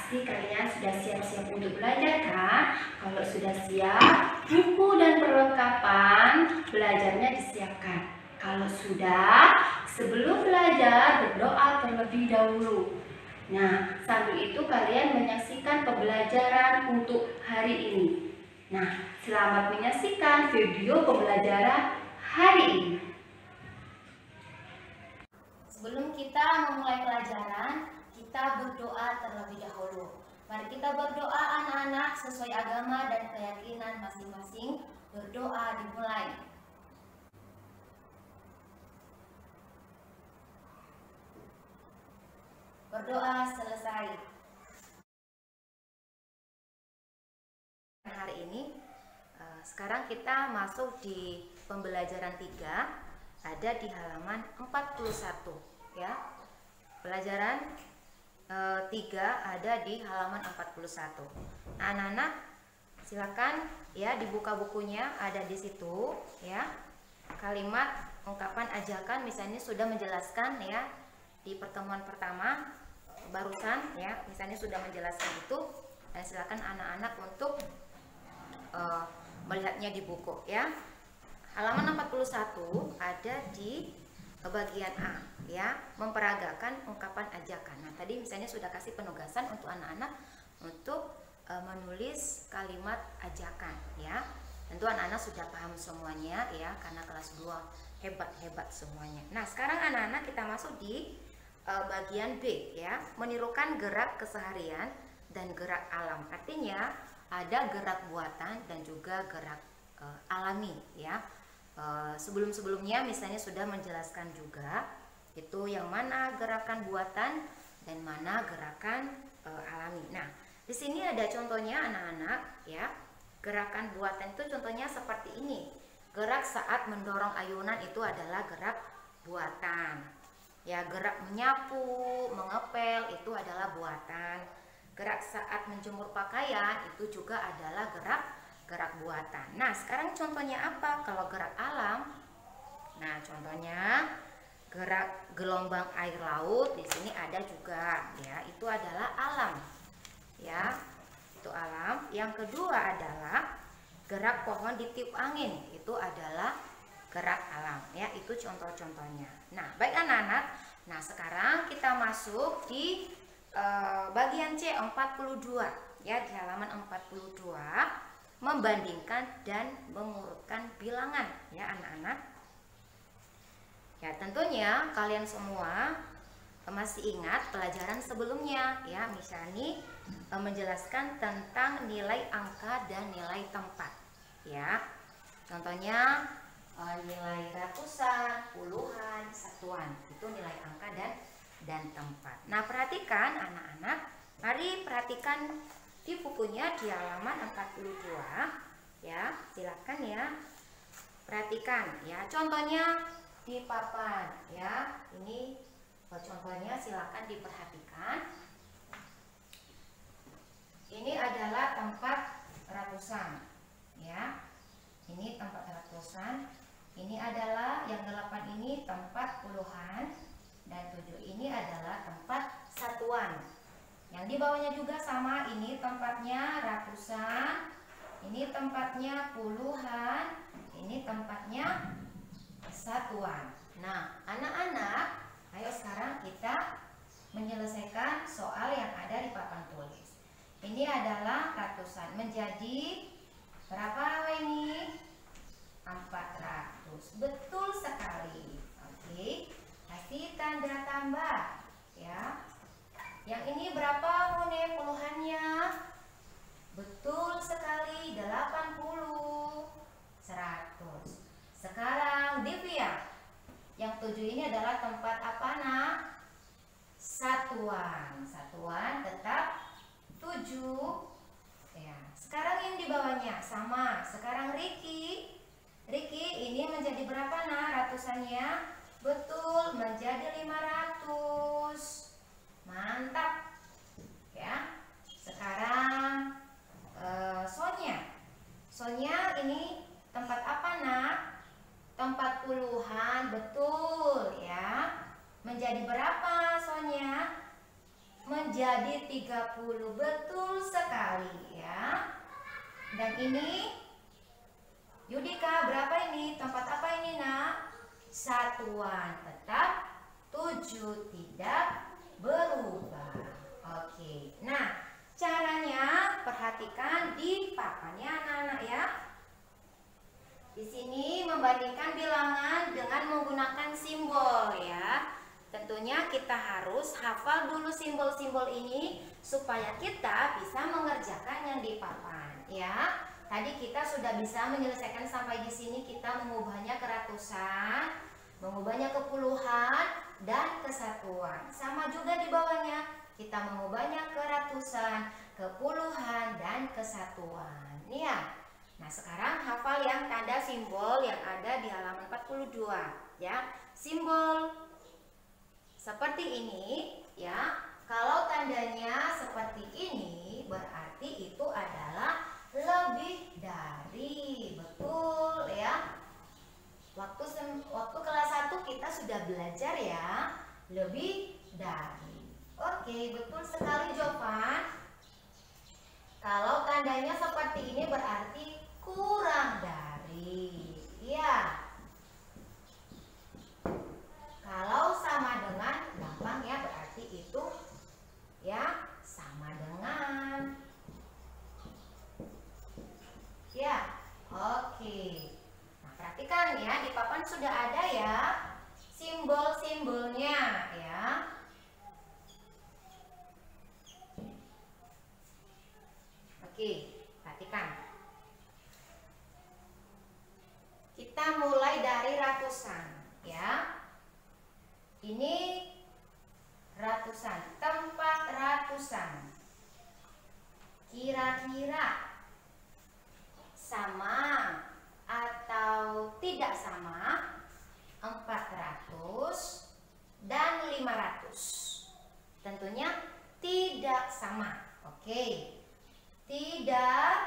Pasti kalian sudah siap-siap untuk belajar kan? Kalau sudah siap, buku dan perlengkapan belajarnya disiapkan. Kalau sudah, sebelum belajar berdoa terlebih dahulu. Nah, sambil itu kalian menyaksikan pembelajaran untuk hari ini. Nah, selamat menyaksikan video pembelajaran hari ini. Sebelum kita memulai pelajaran, kita berdoa terlebih dahulu. Mari kita berdoa anak-anak sesuai agama dan keyakinan masing-masing. Berdoa dimulai. Berdoa selesai. Hari ini, sekarang kita masuk di pembelajaran 3, ada di halaman 41 ya. Pelajaran 3 ada di halaman 41. Nah, anak-anak silakan ya dibuka bukunya, ada di situ ya. Kalimat ungkapan ajakan misalnya sudah menjelaskan ya di pertemuan pertama barusan ya, misalnya sudah menjelaskan itu, dan silakan anak-anak untuk melihatnya di buku ya. Halaman 41 ada di bagian A ya, memperagakan ungkapan ajakan. Nah, tadi misalnya sudah kasih penugasan untuk anak-anak untuk menulis kalimat ajakan ya. Tentu anak-anak sudah paham semuanya ya, karena kelas 2 hebat-hebat semuanya. Nah, sekarang anak-anak kita masuk di bagian B ya, menirukan gerak keseharian dan gerak alam. Artinya ada gerak buatan dan juga gerak alami ya. Sebelum-sebelumnya misalnya sudah menjelaskan juga itu yang mana gerakan buatan dan mana gerakan alami. Nah, di sini ada contohnya anak-anak ya. Gerakan buatan itu contohnya seperti ini. Gerak saat mendorong ayunan itu adalah gerak buatan. Ya, gerak menyapu, mengepel itu adalah buatan. Gerak saat menjemur pakaian itu juga adalah gerak buatan. Nah, sekarang contohnya apa? Kalau gerak alam, nah contohnya gerak gelombang air laut, di sini ada juga ya, itu adalah alam ya, itu alam. Yang kedua adalah gerak pohon ditiup angin, itu adalah gerak alam ya, itu contoh-contohnya. Nah, baik anak-anak, nah sekarang kita masuk di bagian C 42 ya, di halaman 42, membandingkan dan mengurutkan bilangan ya anak-anak. Ya, tentunya kalian semua masih ingat pelajaran sebelumnya ya, misalnya menjelaskan tentang nilai angka dan nilai tempat ya. Contohnya nilai ratusan, puluhan, satuan, itu nilai angka dan tempat. Nah, perhatikan anak-anak, mari perhatikan di bukunya di halaman 42 ya, silakan ya perhatikan ya, contohnya di papan ya, ini contohnya silakan diperhatikan. Ini adalah tempat ratusan ya, ini tempat ratusan, ini adalah yang 8 ini tempat puluhan, dan 7 ini adalah tempat satuan. Yang di bawahnya juga sama, ini tempatnya ratusan, ini tempatnya puluhan, ini tempatnya satuan. Nah, anak-anak, ayo sekarang kita menyelesaikan soal yang ada di papan tulis. Ini adalah ratusan menjadi berapa ini? 400. Betul sekali. Oke, kasih tanda tambah ya. Yang ini berapa Mune puluhannya? Betul sekali, 80. 100. Sekarang Divya, yang 7 ini adalah tempat apa nak? Satuan. Satuan tetap 7 ya. Sekarang yang di bawahnya sama. Sekarang Riki ini menjadi berapa nak ratusannya? Betul, menjadi 500. Mantap ya. Sekarang Sonya ini tempat apa nak? Tempat puluhan, betul ya. Menjadi berapa Sonya? Menjadi menjadi 30. Betul sekali ya. Dan ini Yudika, berapa ini? Tempat apa ini nak? Satuan, tetap 7, tidak berubah. Oke, nah caranya perhatikan di papannya anak-anak ya. Di sini membandingkan bilangan dengan menggunakan simbol ya. Tentunya kita harus hafal dulu simbol-simbol ini supaya kita bisa mengerjakan yang di papan ya. Tadi kita sudah bisa menyelesaikan sampai di sini, kita mengubahnya ke ratusan, mengubahnya ke puluhan dan ke satuan. Sama juga di bawahnya, kita mengubahnya ke ratusan, ke puluhan dan ke satuan. Nih ya. Nah, sekarang hafal yang tanda simbol yang ada di halaman 42 ya. Simbol seperti ini ya. Kalau tandanya seperti ini berarti itu adalah lebih dari. Betul ya. Waktu kelas 1 kita sudah belajar ya, lebih dari. Oke, betul sekali Jovan. Kalau tandanya seperti ini berarti kurang dari. Iya. Kalau sama dengan, gampang ya, berarti itu ya sama dengan. Ya, oke. Nah, perhatikan ya, di papan sudah ada ya simbol-simbolnya ya. Oke, perhatikan. Kita mulai dari ratusan ya. Ini ratusan, tempat ratusan. Kira-kira sama atau tidak sama 400 dan 500? Tentunya tidak sama. Oke. Tidak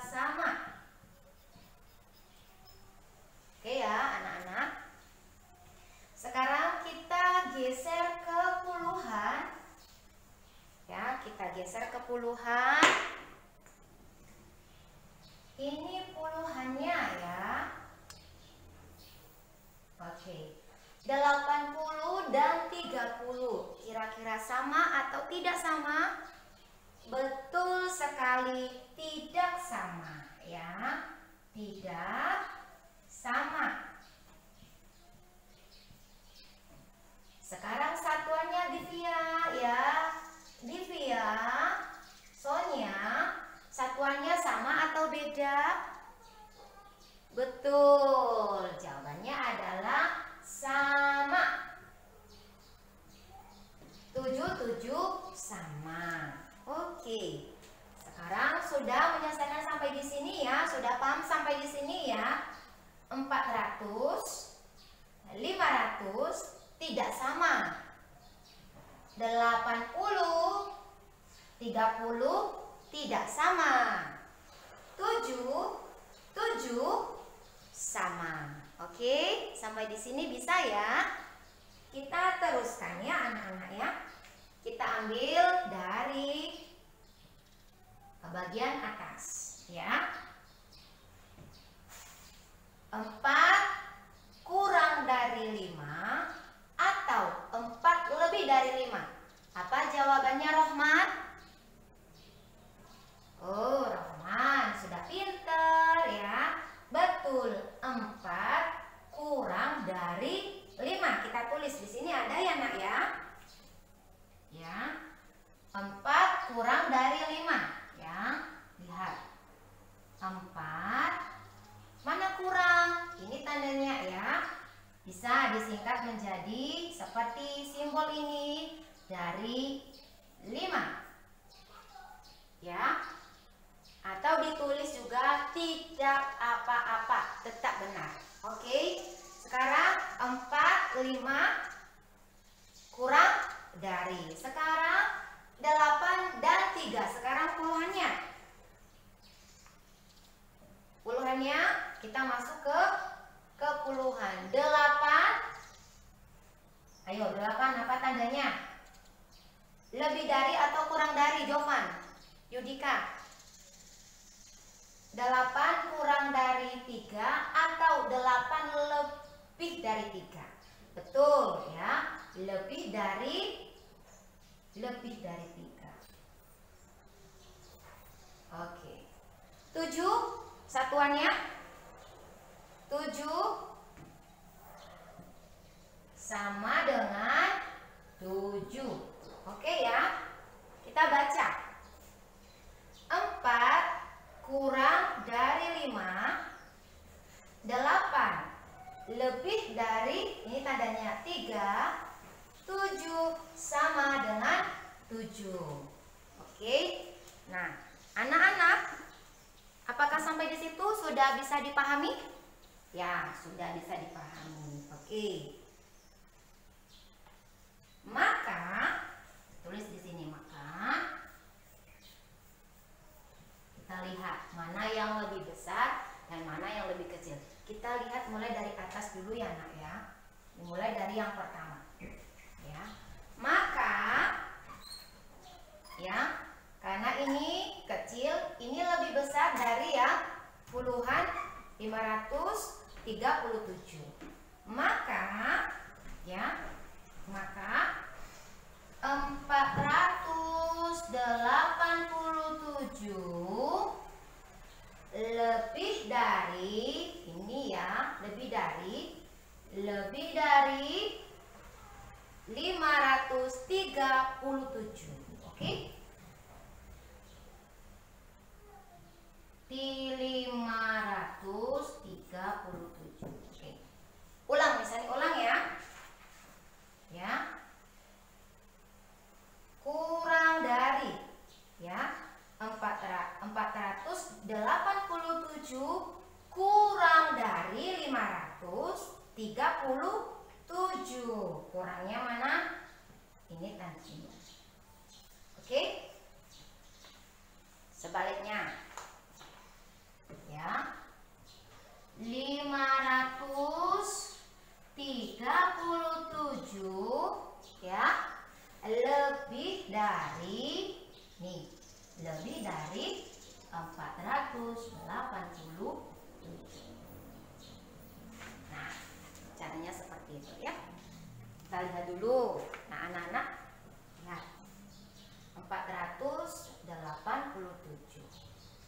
sama. Oke ya anak-anak. Sekarang kita geser ke puluhan. Ya, kita geser ke puluhan. Ini puluhannya ya. Oke. 80 dan 30. Kira-kira sama atau tidak sama? Betul sekali, tidak sama ya. Tidak sama. Sekarang satuannya Divya ya. Divya, Sonia, satuannya sama atau beda? Betul, jawabannya adalah sama. 7 sama. Oke. Sekarang sudah menyelesaikan sampai di sini ya, sudah paham sampai di sini ya. 400, 500 tidak sama. 80, 30 tidak sama. 7 sama. Oke, sampai di sini bisa ya. Kita teruskan ya anak-anak ya. Kita ambil dari bagian atas ya. 4 kurang dari 5 atau 4 lebih dari 5. Apa jawabannya Rohman? Oh, Rohman sudah pinter ya. Betul, 4 kurang dari 5. Kita tulis di sini ada ya nak ya. Ya. 4 kurang dari 5 ya. Lihat. 4 mana kurang? Ini tandanya ya. Bisa disingkat menjadi seperti simbol ini, dari 5 ya, atau ditulis juga tidak apa-apa, tetap benar. Oke, sekarang 4, 5 kurang dari. Sekarang 8 dan 3. Sekarang puluhannya kita masuk ke puluhan. 8. Ayo, 8 apa tandanya? Lebih dari atau kurang dari, Jovan? Yudika? 8 kurang dari 3 atau 8 lebih dari 3? Betul ya, lebih dari 3. Oke. 7 satuannya? 7 sama dengan 7. Oke ya. Kita baca. 4 kurang dari 5, 8 lebih dari, ini tandanya 3, 7 sama dengan 7. Oke. Nah, anak-anak, apakah sampai di situ sudah bisa dipahami? Ya, sudah bisa dipahami. Oke. Maka tulis di sini, maka kita lihat mana yang lebih besar dan mana yang lebih kecil. Kita lihat mulai dari atas dulu ya, Nak ya. Mulai dari yang pertama. Ya. Maka ya, karena ini kecil, ini lebih besar dari yang puluhan 537. Maka ya, maka 487 lebih dari ini ya, lebih dari 537. Oke? Di 537. Oke. Ulang, misalnya ulang ya. Ya. Kurang dari ya, 487 kurang dari 537. Kurangnya mana? Ini tandanya. Oke? Sebaliknya. Ya. 537 ya, lebih dari nih, lebih dari 487. Nah, caranya seperti itu ya. Kita lihat dulu. Nah, anak-anak lihat 487.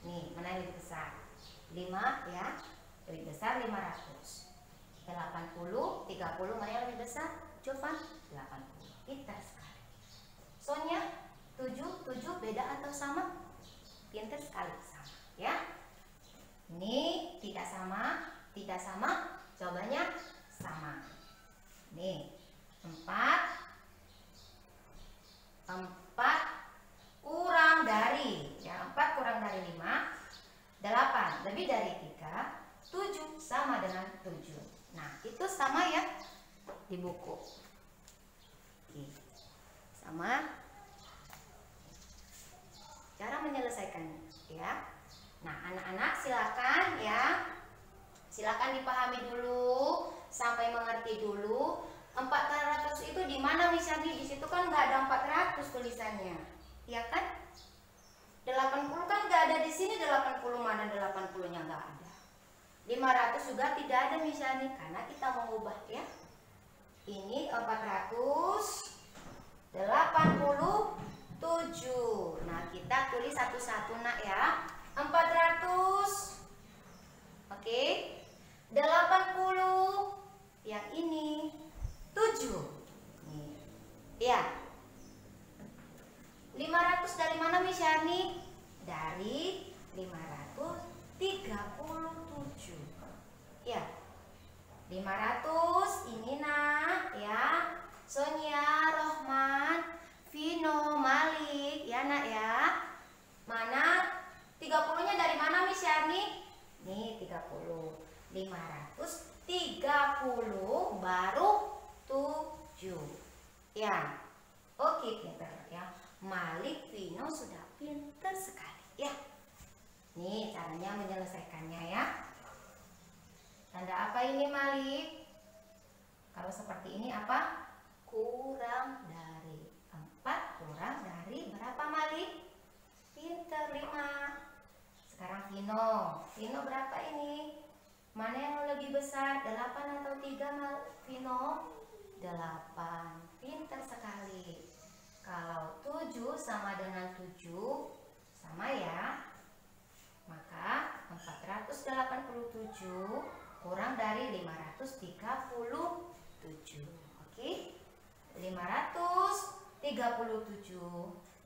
Nih, mana yang lebih besar? 5 ya, lebih besar 500. 80, 30 mana yang lebih besar? Jovan? 80. Pintar sekali. Sonya, 7 beda atau sama? Pintar sekali, sama ya. Ini tidak sama, jawabannya sama. Nih, 4 kurang dari ya, 4 kurang dari 5, 8 lebih dari 3, 7 sama dengan 7. Nah, itu sama ya di buku. Oke. Sama cara menyelesaikannya ya. Nah, anak-anak silakan ya. Silakan dipahami dulu sampai mengerti dulu. 400 itu di mana misalnya? Di situ kan nggak ada 400 tulisannya. Ya kan? 80 kan nggak ada di sini, 80 mana 80-nya nggak ada. 500 juga tidak ada misalnya, karena kita mengubah ya. Ini 487. Nah, kita tulis satu-satu nak ya. 400. Oke. 80. Yang ini 7. Nih. Ya. 500 dari mana Misyani? Dari 537. Ya. 500 ini nak ya. Sonia, Rohman, Vino, Malik ya nak ya. Mana 30-nya dari mana Misyani? Nih 30. 530 baru 7. Ya. Oke, pintar ya. Malik, Vino sudah pintar sekali ya. Nih caranya menyelesaikannya ya. Tanda apa ini Malik? Kalau seperti ini apa? Kurang dari 4 kurang kurang dari berapa Mali? Pinter, 5. Sekarang Vino. Vino berapa ini? Mana yang lebih besar? 8 atau 3 Vino? 8. Pinter sekali. Kalau 7 sama dengan 7, sama ya. Maka 487 kurang dari 537. Oke? 537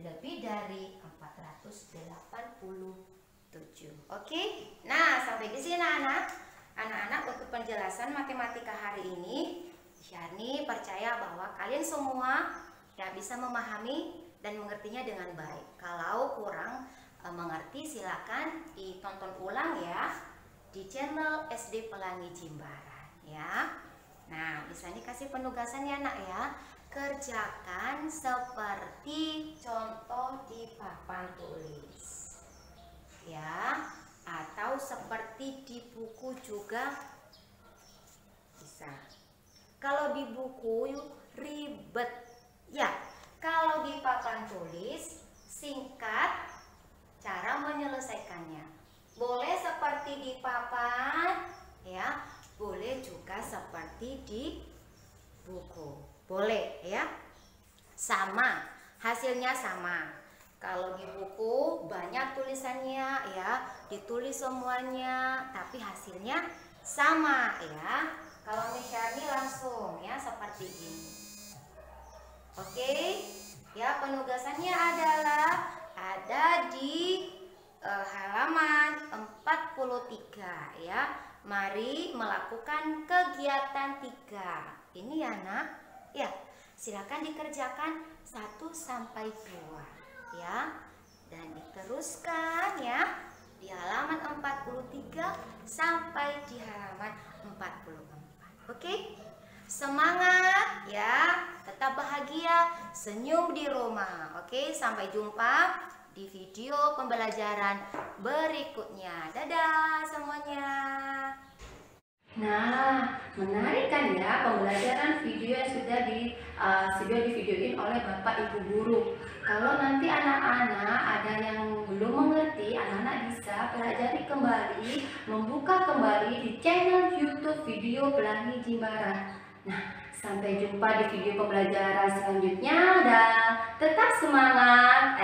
lebih dari 487. Oke? Nah, sampai di sini anak-anak untuk penjelasan matematika hari ini. Syarni percaya bahwa kalian semua ya bisa memahami dan mengertinya dengan baik. Kalau kurang mengerti, silakan ditonton ulang ya di channel SD Pelangi Jimbaran ya. Nah, misalnya kasih penugasan ya nak ya. Kerjakan seperti contoh di papan tulis ya, atau seperti di buku juga bisa. Kalau di buku ribet ya, kalau di papan tulis singkat cara menyelesaikannya. Boleh seperti di papan ya, boleh juga seperti di buku. Boleh ya, sama, hasilnya sama. Kalau di buku banyak tulisannya ya, ditulis semuanya, tapi hasilnya sama ya. Kalau Syarni langsung ya seperti ini. Oke, ya penugasannya adalah ada di halaman 43 ya. Mari melakukan kegiatan 3. Ini ya nak. Ya, silakan dikerjakan 1 sampai 2 ya. Dan diteruskan ya di halaman 43 sampai di halaman 44. Oke? Semangat ya, tetap bahagia, senyum di rumah. Oke, sampai jumpa di video pembelajaran berikutnya. Dadah semuanya. Nah, menarik kan ya pembelajaran video yang sudah divideoin oleh Bapak Ibu guru. Kalau nanti anak-anak ada yang belum mengerti, anak-anak bisa pelajari kembali, membuka kembali di channel YouTube Video Pelangi Jimbaran. Nah, sampai jumpa di video pembelajaran selanjutnya dan tetap semangat.